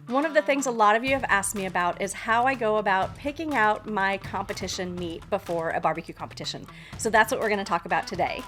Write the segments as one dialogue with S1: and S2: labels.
S1: One of the things a lot of you have asked me about is how I go about picking out my competition meat before a barbecue competition. So that's what we're going to talk about today.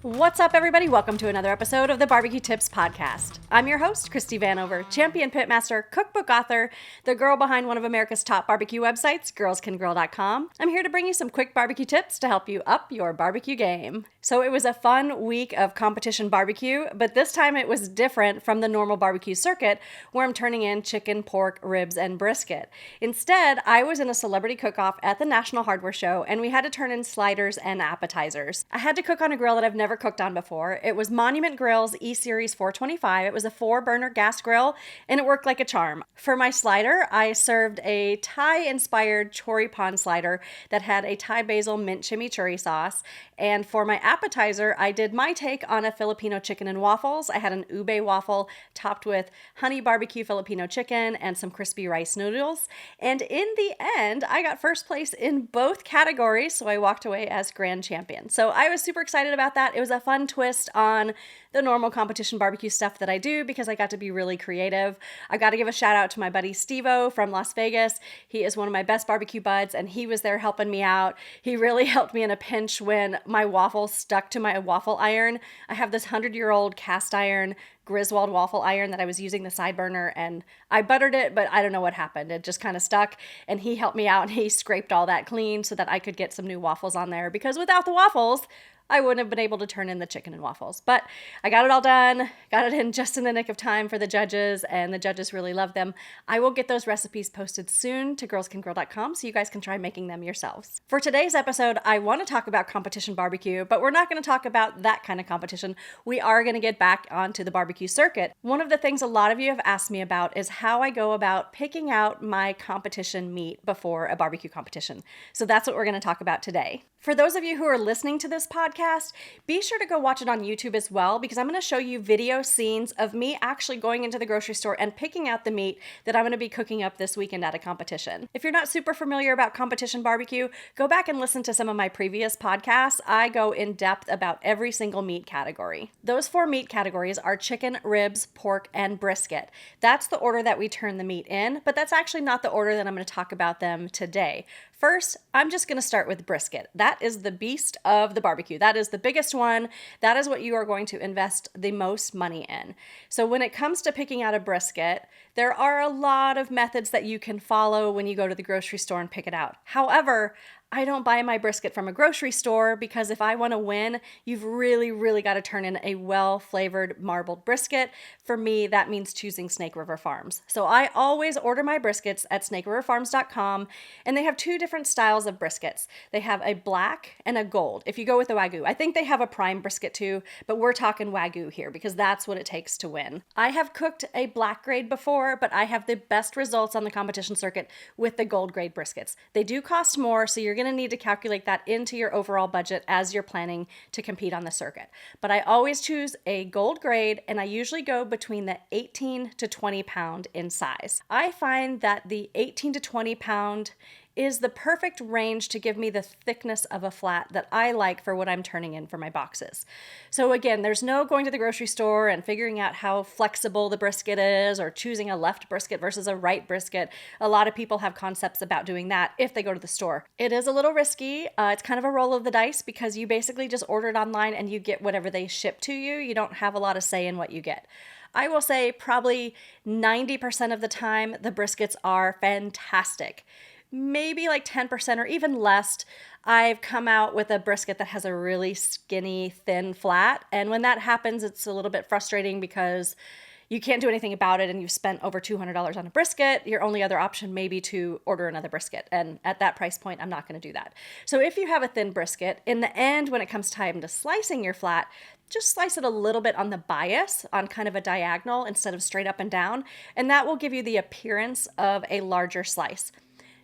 S1: What's up, everybody? Welcome to another episode of the BBQ Tips Podcast. I'm your host, Christie Vanover, champion pitmaster, cookbook author, the girl behind one of America's top barbecue websites, girlscangrill.com. I'm here to bring you some quick barbecue tips to help you up your barbecue game. So it was a fun week of competition barbecue, but this time it was different from the normal barbecue circuit where I'm turning in chicken, pork, ribs, and brisket. Instead, I was in a celebrity cook-off at the National Hardware Show, and we had to turn in sliders and appetizers. I had to cook on a grill that I've never cooked on before. It was Monument Grill's E-Series 425. It was a 4-burner gas grill, and it worked like a charm. For my slider, I served a Thai-inspired chori pan slider that had a Thai basil mint chimichurri sauce, and for my appetizer, I did my take on a Filipino chicken and waffles. I had an ube waffle topped with honey barbecue Filipino chicken and some crispy rice noodles, and in the end, I got first place in both categories, so I walked away as grand champion. So I was super excited about that. It was a fun twist on the normal competition barbecue stuff that I do because I got to be really creative. I got to give a shout out to my buddy Steve-O from Las Vegas. He is one of my best barbecue buds, and he was there helping me out. He really helped me in a pinch when my waffles stuck to my waffle iron. I have this 100-year-old cast iron Griswold waffle iron that I was using the side burner, and I buttered it, but I don't know what happened. It just kind of stuck, and he helped me out, and he scraped all that clean so that I could get some new waffles on there, because without the waffles, I wouldn't have been able to turn in the chicken and waffles. But I got it all done, got it in just in the nick of time for the judges, and the judges really loved them. I will get those recipes posted soon to girlscangrill.com so you guys can try making them yourselves. For today's episode, I want to talk about competition barbecue, but we're not going to talk about that kind of competition. We are going to get back onto the barbecue circuit. One of the things a lot of you have asked me about is how I go about picking out my competition meat before a barbecue competition. So that's what we're going to talk about today. For those of you who are listening to this podcast, be sure to go watch it on YouTube as well, because I'm going to show you video scenes of me actually going into the grocery store and picking out the meat that I'm going to be cooking up this weekend at a competition. If you're not super familiar about competition barbecue, go back and listen to some of my previous podcasts. I go in depth about every single meat category. Those 4 meat categories are chicken, ribs, pork, and brisket. That's the order that we turn the meat in, but that's actually not the order that I'm going to talk about them today. First, I'm just going to start with brisket. That is the beast of the barbecue. That is the biggest one. That is what you are going to invest the most money in. So when it comes to picking out a brisket, there are a lot of methods that you can follow when you go to the grocery store and pick it out. However, I don't buy my brisket from a grocery store because if I want to win, you've really got to turn in a well-flavored marbled brisket. For me, that means choosing Snake River Farms. So I always order my briskets at snakeriverfarms.com, and they have 2 different styles of briskets. They have a black and a gold. If you go with the Wagyu, I think they have a prime brisket too, but we're talking Wagyu here because that's what it takes to win. I have cooked a black grade before, but I have the best results on the competition circuit with the gold grade briskets. They do cost more, so you're going to need to calculate that into your overall budget as you're planning to compete on the circuit. But I always choose a gold grade, and I usually go between the 18 to 20 pound in size. I find that the 18 to 20 pound is the perfect range to give me the thickness of a flat that I like for what I'm turning in for my boxes. So again, there's no going to the grocery store and figuring out how flexible the brisket is or choosing a left brisket versus a right brisket. A lot of people have concepts about doing that if they go to the store. It is a little risky. It's kind of a roll of the dice because you basically just order it online and you get whatever they ship to you. You don't have a lot of say in what you get. I will say probably 90% of the time, the briskets are fantastic. Maybe like 10% or even less, I've come out with a brisket that has a really skinny, thin flat. And when that happens, it's a little bit frustrating because you can't do anything about it and you've spent over $200 on a brisket. Your only other option may be to order another brisket. And at that price point, I'm not going to do that. So if you have a thin brisket, in the end, when it comes time to slicing your flat, just slice it a little bit on the bias, on kind of a diagonal instead of straight up and down. And that will give you the appearance of a larger slice.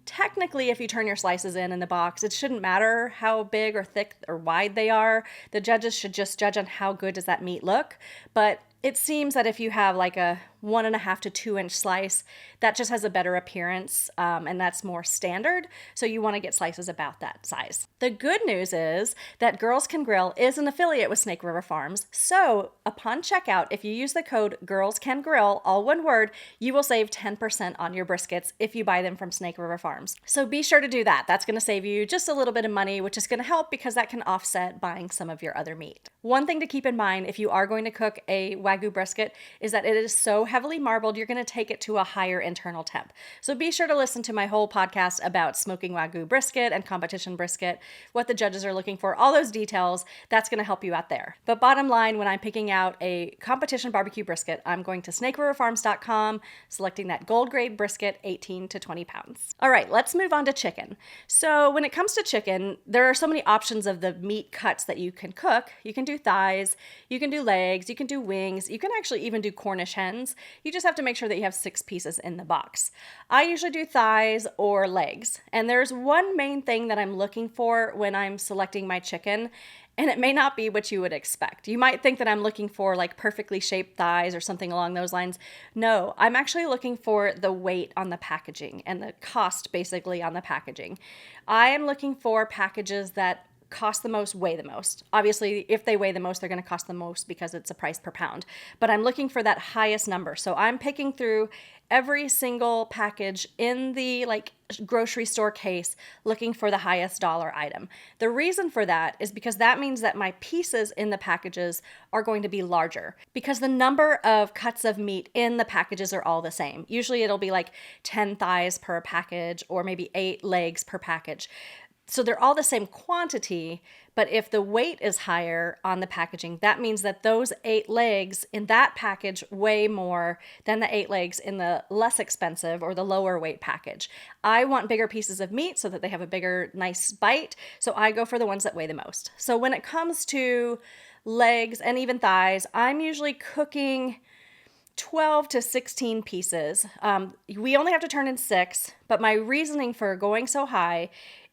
S1: Technically, if you turn your slices in the box, it shouldn't matter how big or thick or wide they are. The judges should just judge on how good does that meat look. But it seems that if you have like a 1.5 to 2 inch slice. That just has a better appearance, and that's more standard. So you want to get slices about that size. The good news is that Girls Can Grill is an affiliate with Snake River Farms. So upon checkout, if you use the code Girls Can Grill, all one word, you will save 10% on your briskets if you buy them from Snake River Farms. So be sure to do that. That's going to save you just a little bit of money, which is going to help because that can offset buying some of your other meat. One thing to keep in mind if you are going to cook a Wagyu brisket is that it is so heavily marbled, you're going to take it to a higher internal temp. So be sure to listen to my whole podcast about smoking Wagyu brisket and competition brisket, what the judges are looking for, all those details. That's going to help you out there. But bottom line, when I'm picking out a competition barbecue brisket, I'm going to snakeriverfarms.com, selecting that gold grade brisket, 18 to 20 pounds. All right, let's move on to chicken. So when it comes to chicken, there are so many options of the meat cuts that you can cook. You can do thighs, you can do legs, you can do wings, you can actually even do Cornish hens. You just have to make sure that you have 6 pieces in the box. I usually do thighs or legs, and there's one main thing that I'm looking for when I'm selecting my chicken, and it may not be what you would expect. You might think that I'm looking for like perfectly shaped thighs or something along those lines. No, I'm actually looking for the weight on the packaging and the cost basically on the packaging. I am looking for packages that cost the most, weigh the most. Obviously, if they weigh the most, they're going to cost the most because it's a price per pound. But I'm looking for that highest number. So I'm picking through every single package in the grocery store case looking for the highest dollar item. The reason for that is because that means that my pieces in the packages are going to be larger because the number of cuts of meat in the packages are all the same. Usually it'll be like 10 thighs per package or maybe 8 legs per package. So they're all the same quantity, but if the weight is higher on the packaging, that means that those 8 legs in that package weigh more than the 8 legs in the less expensive or the lower weight package. I want bigger pieces of meat so that they have a bigger, nice bite. So I go for the ones that weigh the most. So when it comes to legs and even thighs, I'm usually cooking 12 to 16 pieces. We only have to turn in 6, but my reasoning for going so high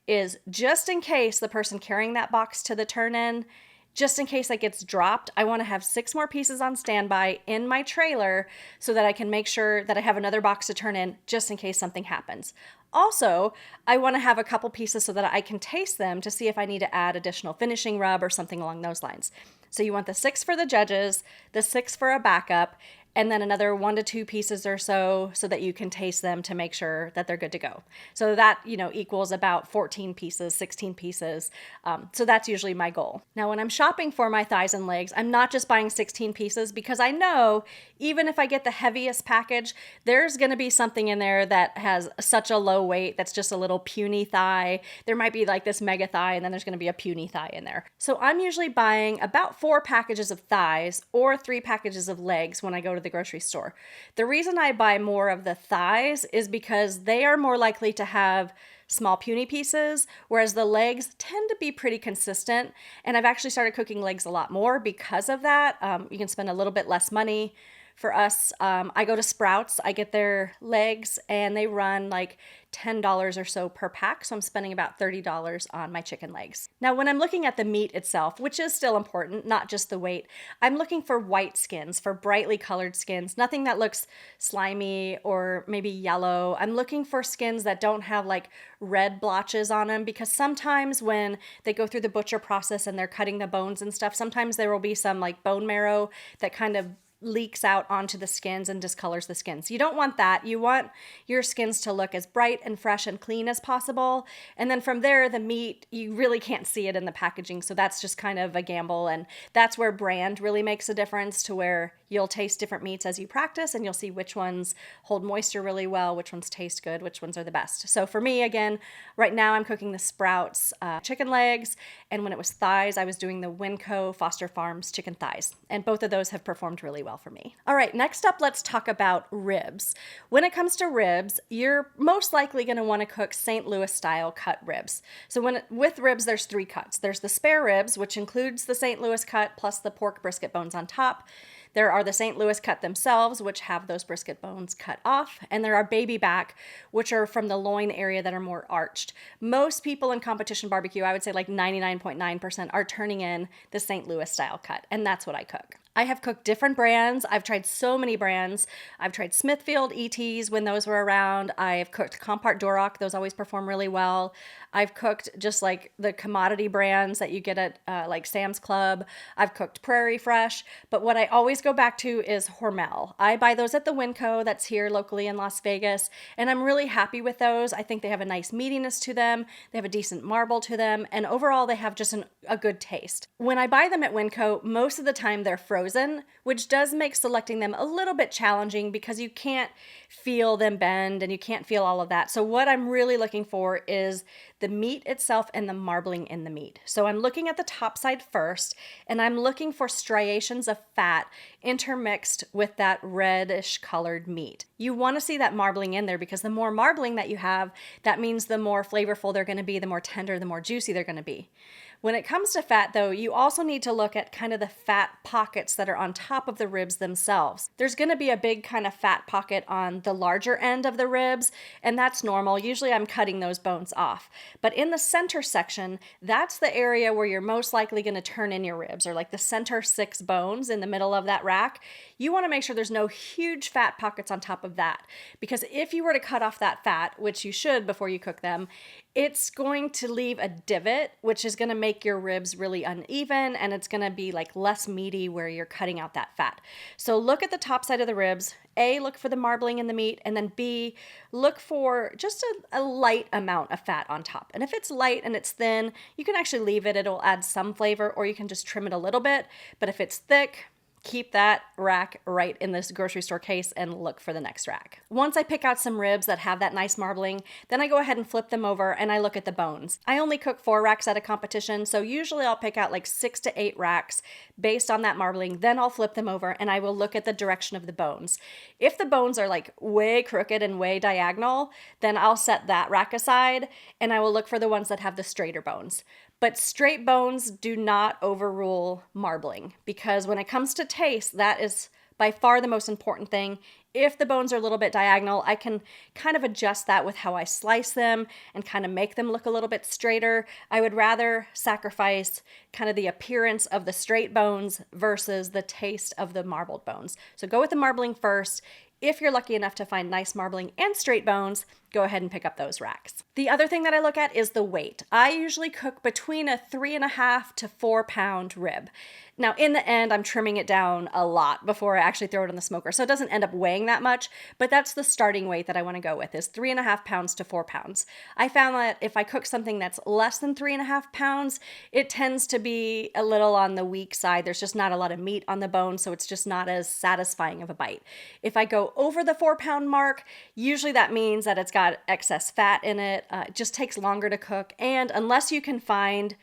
S1: is just in case the person carrying that box to the turn-in, just in case that gets dropped, I want to have 6 more pieces on standby in my trailer so that I can make sure that I have another box to turn in just in case something happens. Also, I want to have a couple pieces so that I can taste them to see if I need to add additional finishing rub or something along those lines. So you want the 6 for the judges, the 6 for a backup, and then another 1 to 2 pieces or so that you can taste them to make sure that they're good to go. So that, equals about 14 pieces, 16 pieces. So that's usually my goal. Now, when I'm shopping for my thighs and legs, I'm not just buying 16 pieces because I know even if I get the heaviest package, there's going to be something in there that has such a low weight that's just a little puny thigh. There might be like this mega thigh, and then there's going to be a puny thigh in there. So I'm usually buying about 4 packages of thighs or 3 packages of legs when I go to the grocery store. The reason I buy more of the thighs is because they are more likely to have small puny pieces, whereas the legs tend to be pretty consistent. And I've actually started cooking legs a lot more because of that. You can spend a little bit less money. For us, I go to Sprouts, I get their legs, and they run like $10 or so per pack, so I'm spending about $30 on my chicken legs. Now, when I'm looking at the meat itself, which is still important, not just the weight, I'm looking for white skins, for brightly colored skins, nothing that looks slimy or maybe yellow. I'm looking for skins that don't have like red blotches on them, because sometimes when they go through the butcher process and they're cutting the bones and stuff, sometimes there will be some like bone marrow that kind of leaks out onto the skins and discolors the skins. You don't want that. You want your skins to look as bright and fresh and clean as possible. And then from there, the meat, you really can't see it in the packaging. So that's just kind of a gamble. And that's where brand really makes a difference, to where you'll taste different meats as you practice and you'll see which ones hold moisture really well, which ones taste good, which ones are the best. So for me, again, right now I'm cooking the Sprouts chicken legs. And when it was thighs, I was doing the Winco Foster Farms chicken thighs. And both of those have performed really well for me. All right, next up, let's talk about ribs. When it comes to ribs, you're most likely going to want to cook St. Louis style cut ribs. So with ribs, there's 3 cuts. There's the spare ribs, which includes the St. Louis cut plus the pork brisket bones on top. There are the St. Louis cut themselves, which have those brisket bones cut off. And there are baby back, which are from the loin area that are more arched. Most people in competition barbecue, I would say like 99.9%, are turning in the St. Louis style cut. And that's what I cook. I have cooked different brands. I've tried so many brands. I've tried Smithfield ETs when those were around. I've cooked Compart Duroc. Those always perform really well. I've cooked just like the commodity brands that you get at like Sam's Club. I've cooked Prairie Fresh. But what I always go back to is Hormel. I buy those at the Winco that's here locally in Las Vegas. And I'm really happy with those. I think they have a nice meatiness to them. They have a decent marble to them. And overall, they have just a good taste. When I buy them at Winco, most of the time they're frozen, which does make selecting them a little bit challenging because you can't feel them bend and you can't feel all of that. So what I'm really looking for is the meat itself and the marbling in the meat. So I'm looking at the top side first, and I'm looking for striations of fat intermixed with that reddish colored meat. You want to see that marbling in there because the more marbling that you have, that means the more flavorful they're going to be, the more tender, the more juicy they're going to be. When it comes to fat, though, you also need to look at kind of the fat pockets that are on top of the ribs themselves. There's going to be a big kind of fat pocket on the larger end of the ribs, and that's normal. Usually I'm cutting those bones off. But in the center section, that's the area where you're most likely going to turn in your ribs, or like the center 6 bones in the middle of that rack. You want to make sure there's no huge fat pockets on top of that, because if you were to cut off that fat, which you should before you cook them, it's going to leave a divot, which is going to make your ribs really uneven, and it's going to be like less meaty where you're cutting out that fat. So look at the top side of the ribs. A, look for the marbling in the meat, and then B, look for just a light amount of fat on top. And if it's light and it's thin, you can actually leave it. It'll add some flavor, or you can just trim it a little bit. But if it's thick, keep that rack right in this grocery store case and look for the next rack. Once I pick out some ribs that have that nice marbling, then I go ahead and flip them over and I look at the bones. I only cook 4 racks at a competition, so usually I'll pick out like 6 to 8 racks based on that marbling. Then I'll flip them over and I will look at the direction of the bones. If the bones are like way crooked and way diagonal, then I'll set that rack aside and I will look for the ones that have the straighter bones. But straight bones do not overrule marbling, because when it comes to taste, that is by far the most important thing. If the bones are a little bit diagonal, I can kind of adjust that with how I slice them and kind of make them look a little bit straighter. I would rather sacrifice kind of the appearance of the straight bones versus the taste of the marbled bones. So go with the marbling first. If you're lucky enough to find nice marbling and straight bones, go ahead and pick up those racks. The other thing that I look at is the weight. I usually cook between a 3.5 to 4 pound rib. Now, in the end, I'm trimming it down a lot before I actually throw it in the smoker, so it doesn't end up weighing that much, but that's the starting weight that I want to go with, is 3.5 pounds to 4 pounds. I found that if I cook something that's less than 3.5 pounds, it tends to be a little on the weak side. There's just not a lot of meat on the bone, so it's just not as satisfying of a bite. If I go over the 4 pound mark, usually that means that it's got excess fat in it. It just takes longer to cook, and unless you can find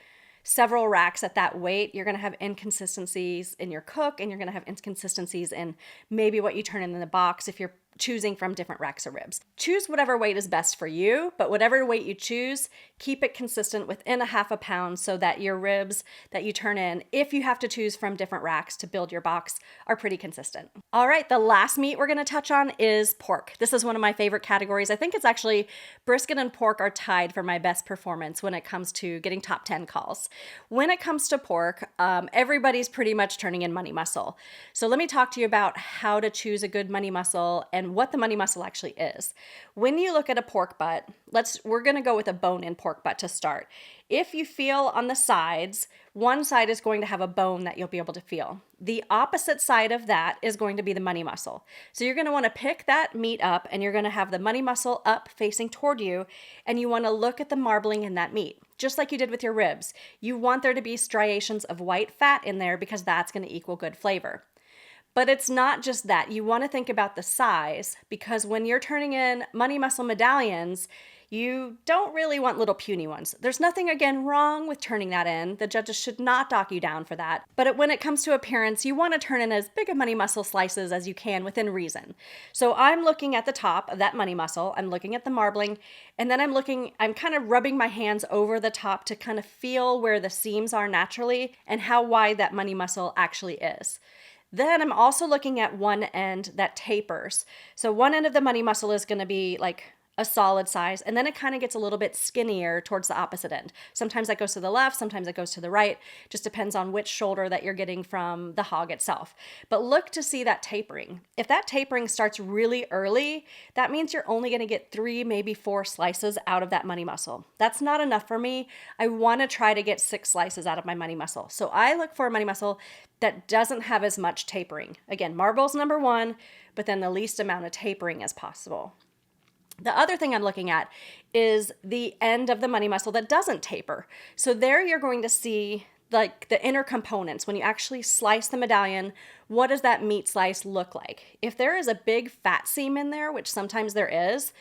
S1: several racks at that weight, you're going to have inconsistencies in your cook, and you're going to have inconsistencies in maybe what you turn in the box if you're choosing from different racks of ribs. Choose whatever weight is best for you, but whatever weight you choose, keep it consistent within a 0.5 pound so that your ribs that you turn in, if you have to choose from different racks to build your box, are pretty consistent. All right, the last meat we're going to touch on is pork. This is one of my favorite categories. I think it's actually brisket and pork are tied for my best performance when it comes to getting top 10 calls. When it comes to pork, everybody's pretty much turning in money muscle. So let me talk to you about how to choose a good money muscle and what the money muscle actually is. When you look at a pork butt, we're going to go with a bone-in pork butt to start. If you feel on the sides, one side is going to have a bone that you'll be able to feel. The opposite side of that is going to be the money muscle. So you're going to want to pick that meat up and you're going to have the money muscle up facing toward you, and you want to look at the marbling in that meat. Just like you did with your ribs. You want there to be striations of white fat in there because that's going to equal good flavor. But it's not just that. You want to think about the size, because when you're turning in money muscle medallions, you don't really want little puny ones. There's nothing, again, wrong with turning that in. The judges should not dock you down for that. But when it comes to appearance, you want to turn in as big of money muscle slices as you can within reason. So I'm looking at the top of that money muscle. I'm looking at the marbling, and then I'm kind of rubbing my hands over the top to kind of feel where the seams are naturally and how wide that money muscle actually is. Then I'm also looking at one end that tapers. So one end of the money muscle is going to be like a solid size, and then it kind of gets a little bit skinnier towards the opposite end. Sometimes that goes to the left, sometimes it goes to the right. Just depends on which shoulder that you're getting from the hog itself. But look to see that tapering. If that tapering starts really early, that means you're only going to get 3, maybe 4 slices out of that money muscle. That's not enough for me. I want to try to get 6 slices out of my money muscle. So I look for a money muscle that doesn't have as much tapering. Again, marbles number 1, but then the least amount of tapering as possible. The other thing I'm looking at is the end of the money muscle that doesn't taper. So there you're going to see like the inner components. When you actually slice the medallion, what does that meat slice look like? If there is a big fat seam in there, which sometimes there is,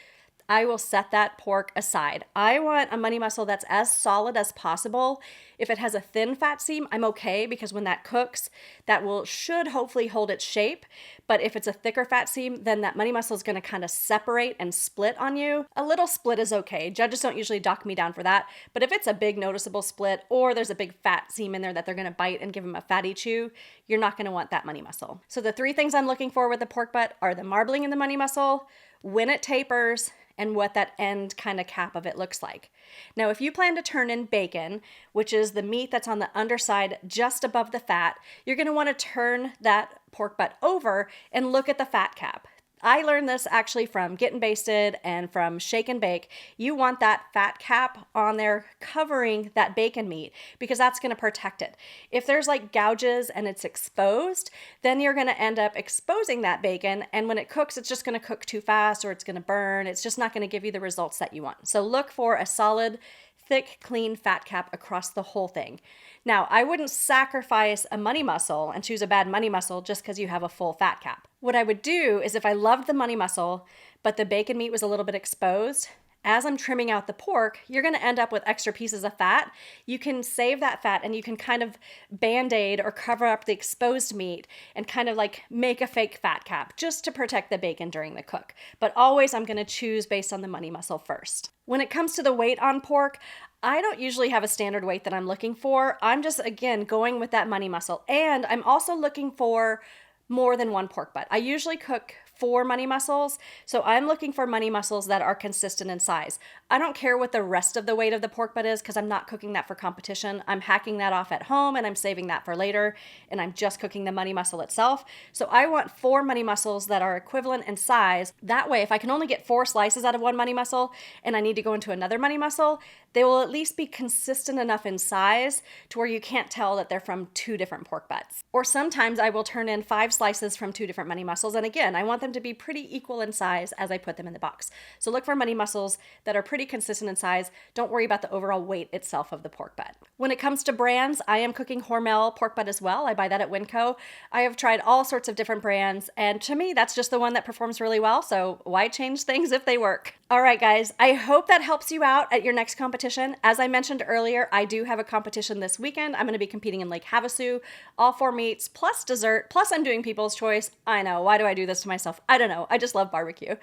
S1: I will set that pork aside. I want a money muscle that's as solid as possible. If it has a thin fat seam, I'm okay, because when that cooks, that should hopefully hold its shape. But if it's a thicker fat seam, then that money muscle is going to kind of separate and split on you. A little split is okay. Judges don't usually dock me down for that. But if it's a big noticeable split, or there's a big fat seam in there that they're going to bite and give them a fatty chew, you're not going to want that money muscle. So the 3 things I'm looking for with the pork butt are the marbling in the money muscle, when it tapers, and what that end kind of cap of it looks like. Now, if you plan to turn in bacon, which is the meat that's on the underside just above the fat, you're going to want to turn that pork butt over and look at the fat cap. I learned this actually from Getting Basted and from Shake and Bake. You want that fat cap on there covering that bacon meat, because that's going to protect it. If there's like gouges and it's exposed, then you're going to end up exposing that bacon, and when it cooks, it's just going to cook too fast, or it's going to burn. It's just not going to give you the results that you want. So look for a solid, thick, clean fat cap across the whole thing. Now, I wouldn't sacrifice a money muscle and choose a bad money muscle just because you have a full fat cap. What I would do is, if I loved the money muscle, but the bacon meat was a little bit exposed, as I'm trimming out the pork, you're going to end up with extra pieces of fat. You can save that fat and you can kind of band-aid or cover up the exposed meat and kind of like make a fake fat cap just to protect the bacon during the cook. But always I'm going to choose based on the money muscle first. When it comes to the weight on pork, I don't usually have a standard weight that I'm looking for. I'm just, again, going with that money muscle. And I'm also looking for more than 1 pork butt. I usually cook 4 money muscles, so I'm looking for money muscles that are consistent in size. I don't care what the rest of the weight of the pork butt is, because I'm not cooking that for competition. I'm hacking that off at home and I'm saving that for later, and I'm just cooking the money muscle itself. So I want 4 money muscles that are equivalent in size. That way, if I can only get 4 slices out of one money muscle and I need to go into another money muscle, they will at least be consistent enough in size to where you can't tell that they're from 2 different pork butts. Or sometimes I will turn in 5 slices from 2 different money muscles, and again, I want them to be pretty equal in size as I put them in the box. So look for money muscles that are pretty consistent in size. Don't worry about the overall weight itself of the pork butt. When it comes to brands, I am cooking Hormel pork butt as well. I buy that at Winco. I have tried all sorts of different brands, and to me, that's just the one that performs really well, so why change things if they work? All right, guys, I hope that helps you out at your next competition. As I mentioned earlier, I do have a competition this weekend. I'm going to be competing in Lake Havasu, all 4 meats, plus dessert, plus I'm doing People's Choice. I know, why do I do this to myself? I don't know. I just love barbecue.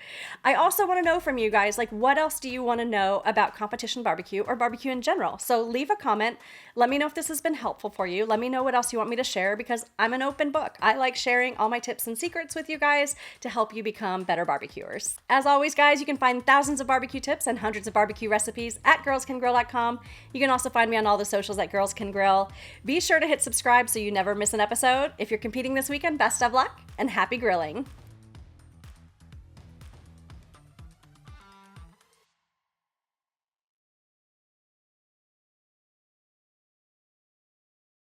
S1: I also want to know from you guys, like, what else do you want to know about competition barbecue or barbecue in general? So leave a comment. Let me know if this has been helpful for you. Let me know what else you want me to share, because I'm an open book. I like sharing all my tips and secrets with you guys to help you become better barbecuers. As always, guys, you can find thousands of barbecue tips and hundreds of barbecue recipes at girlscangrill.com. You can also find me on all the socials at Girls Can Grill. Be sure to hit subscribe so you never miss an episode. If you're competing this weekend, best of luck and happy grilling.